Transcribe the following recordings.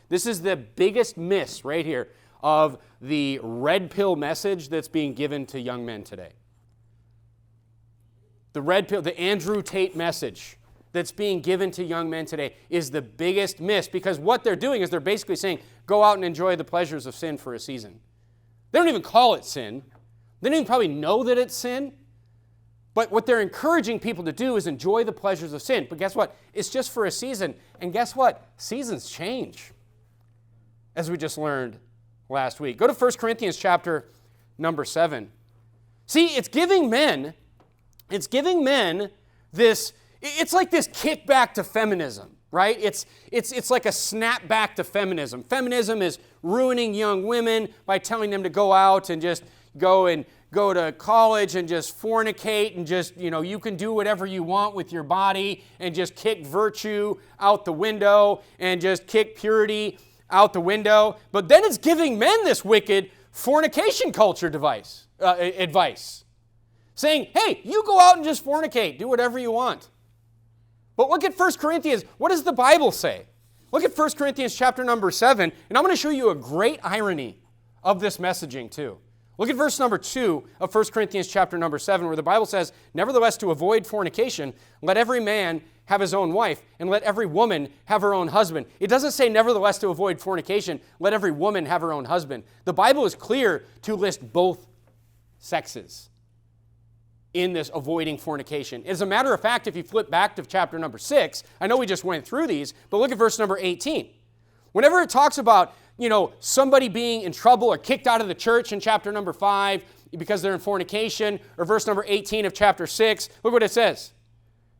This is the biggest miss right here of the red pill message that's being given to young men today. The red pill, the Andrew Tate message that's being given to young men today is the biggest miss, because what they're doing is they're basically saying, go out and enjoy the pleasures of sin for a season. They don't even call it sin. They don't even probably know that it's sin. But what they're encouraging people to do is enjoy the pleasures of sin. But guess what? It's just for a season. And guess what? Seasons change, as we just learned last week. Go to 1 Corinthians chapter number 7. See, it's giving men this, it's like this kickback to feminism, right? It's like a snap back to feminism. Feminism is ruining young women by telling them to go out and just go to college and just fornicate and just, you can do whatever you want with your body and just kick virtue out the window and just kick purity out the window. But then it's giving men this wicked fornication culture advice. Saying, hey, you go out and just fornicate. Do whatever you want. But look at 1 Corinthians. What does the Bible say? Look at 1 Corinthians chapter number 7. And I'm going to show you a great irony of this messaging too. Look at verse number 2 of 1 Corinthians chapter number 7, where the Bible says, nevertheless, to avoid fornication, let every man have his own wife, and let every woman have her own husband. It doesn't say, nevertheless, to avoid fornication, let every woman have her own husband. The Bible is clear to list both sexes in this avoiding fornication. As a matter of fact, if you flip back to chapter number 6, I know we just went through these, but look at verse number 18. Whenever it talks about, somebody being in trouble or kicked out of the church in chapter number 5 because they're in fornication, or verse number 18 of chapter 6, look what it says.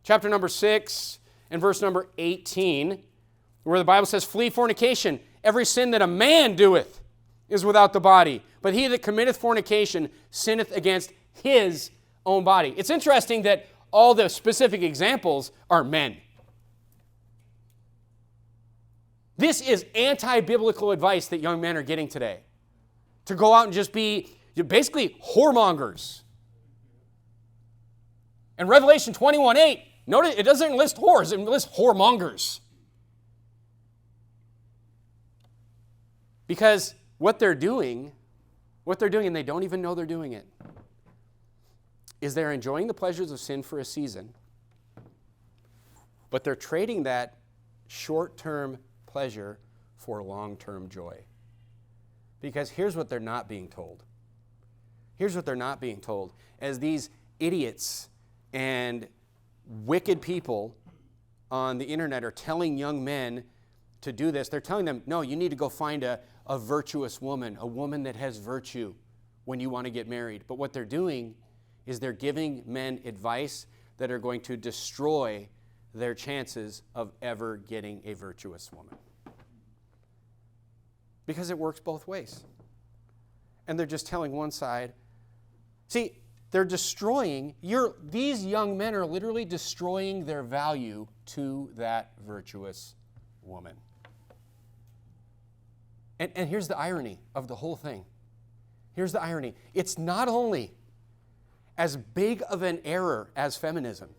Chapter number 6 and verse number 18, where the Bible says, flee fornication. Every sin that a man doeth is without the body, but he that committeth fornication sinneth against his own body. It's interesting that all the specific examples are men. This is anti-biblical advice that young men are getting today. To go out and just be basically whoremongers. And Revelation 21:8, notice it doesn't list whores, it lists whoremongers. Because what they're doing, and they don't even know they're doing it, is they're enjoying the pleasures of sin for a season, but they're trading that short-term pleasure for long-term joy. Because here's what they're not being told. Here's what they're not being told. As these idiots and wicked people on the internet are telling young men to do this, they're telling them, no, you need to go find a virtuous woman, a woman that has virtue when you want to get married. But what they're doing is they're giving men advice that are going to destroy their chances of ever getting a virtuous woman. Because it works both ways. And they're just telling one side. See, they're destroying, these young men are literally destroying their value to that virtuous woman. And here's the irony of the whole thing. Here's the irony. It's not only as big of an error as feminism.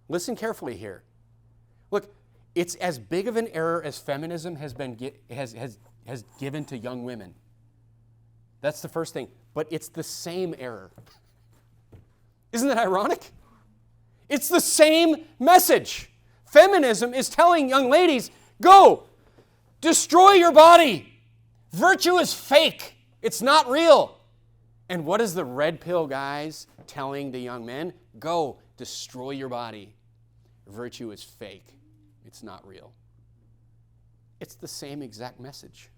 Listen carefully here. Look, it's as big of an error as feminism has given to young women. That's the first thing. But it's the same error. Isn't that ironic? It's the same message. Feminism is telling young ladies, go, destroy your body. Virtue is fake. It's not real. And what is the red pill guys telling the young men? Go, destroy your body. Virtue is fake. It's not real. It's the same exact message.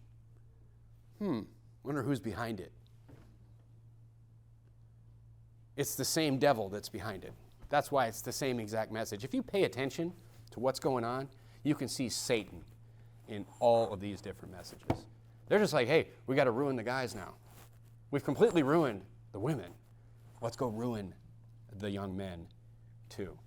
Wonder who's behind it. It's the same devil that's behind it. That's why it's the same exact message. If you pay attention to what's going on, you can see Satan in all of these different messages. They're just like, hey, we got to ruin the guys now. We've completely ruined the women. Let's go ruin the young men too.